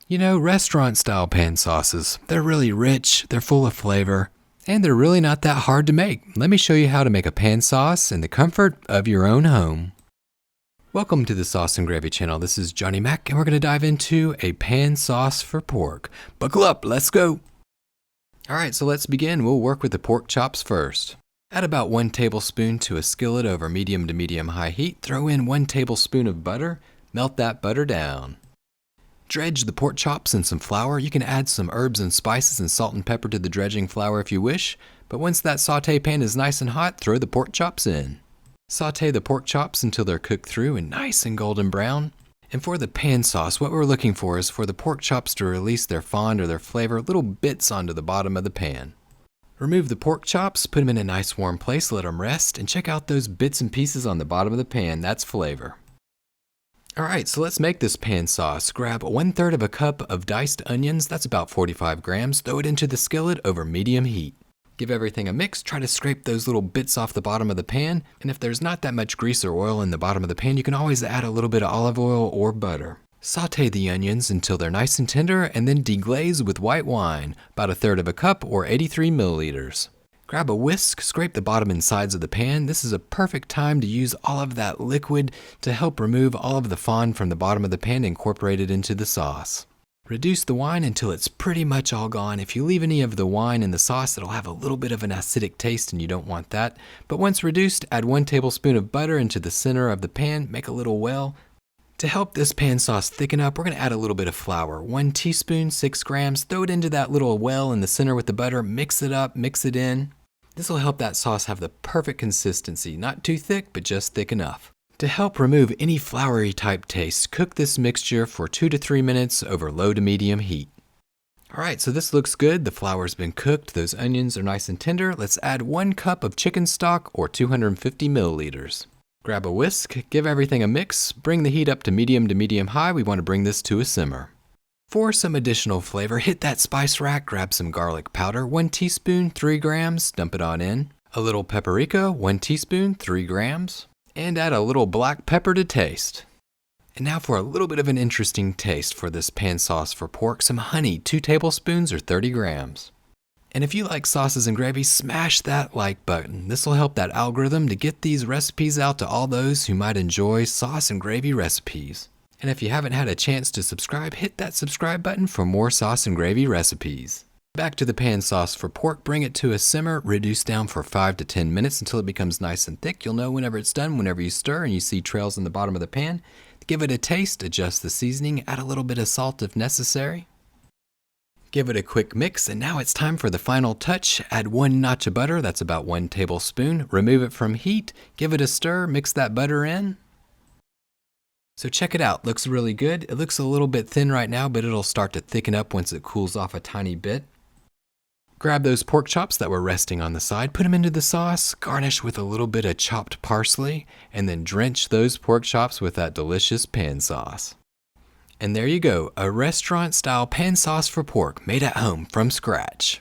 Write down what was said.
You know, restaurant-style pan sauces, they're really rich, they're full of flavor, and they're really not that hard to make. Let me show you how to make a pan sauce in the comfort of your own home. Welcome to the Sauce and Gravy channel. This is Johnny Mac, and we're going to dive into a pan sauce for pork. Buckle up, let's go! Alright, so let's begin. We'll work with the pork chops first. Add about 1 tablespoon to a skillet over medium to medium-high heat. Throw in 1 tablespoon of butter. Melt that butter down. Dredge the pork chops in some flour. You can add some herbs and spices and salt and pepper to the dredging flour if you wish, but once that saute pan is nice and hot, throw the pork chops in. Saute the pork chops until they're cooked through and nice and golden brown. And for the pan sauce, what we're looking for is for the pork chops to release their fond or their flavor little bits onto the bottom of the pan. Remove the pork chops, put them in a nice warm place, let them rest, and check out those bits and pieces on the bottom of the pan. That's flavor. Alright, so let's make this pan sauce. Grab 1/3 of a cup of diced onions, that's about 45 grams, throw it into the skillet over medium heat. Give everything a mix, try to scrape those little bits off the bottom of the pan, and if there's not that much grease or oil in the bottom of the pan, you can always add a little bit of olive oil or butter. Saute the onions until they're nice and tender, and then deglaze with white wine, about 1/3 of a cup or 83 milliliters. Grab a whisk, scrape the bottom and sides of the pan. This is a perfect time to use all of that liquid to help remove all of the fond from the bottom of the pan and incorporate it into the sauce. Reduce the wine until it's pretty much all gone. If you leave any of the wine in the sauce, it'll have a little bit of an acidic taste and you don't want that. But once reduced, add 1 tablespoon of butter into the center of the pan, make a little well. To help this pan sauce thicken up, we're going to add a little bit of flour. 1 teaspoon, 6 grams, throw it into that little well in the center with the butter, mix it up, mix it in. This will help that sauce have the perfect consistency, not too thick, but just thick enough. To help remove any floury type taste, cook this mixture for 2 to 3 minutes over low to medium heat. Alright, so this looks good. The flour's been cooked, those onions are nice and tender. Let's add 1 cup of chicken stock or 250 milliliters. Grab a whisk, give everything a mix, bring the heat up to medium high. We want to bring this to a simmer. For some additional flavor, hit that spice rack, grab some garlic powder, 1 teaspoon, 3 grams, dump it on in. A little paprika, 1 teaspoon, 3 grams. And add a little black pepper to taste. And now for a little bit of an interesting taste for this pan sauce for pork, some honey, 2 tablespoons or 30 grams. And if you like sauces and gravy, smash that like button. This will help that algorithm to get these recipes out to all those who might enjoy sauce and gravy recipes. And if you haven't had a chance to subscribe, hit that subscribe button for more sauce and gravy recipes. Back to the pan sauce for pork, bring it to a simmer, reduce down for 5 to 10 minutes until it becomes nice and thick. You'll know whenever it's done, whenever you stir and you see trails in the bottom of the pan. Give it a taste, adjust the seasoning, add a little bit of salt if necessary. Give it a quick mix, and now it's time for the final touch. Add 1 notch of butter, that's about 1 tablespoon. Remove it from heat, give it a stir, mix that butter in. So check it out, looks really good. It looks a little bit thin right now, but it'll start to thicken up once it cools off a tiny bit. Grab those pork chops that were resting on the side, put them into the sauce, garnish with a little bit of chopped parsley, and then drench those pork chops with that delicious pan sauce. And there you go, a restaurant-style pan sauce for pork made at home from scratch.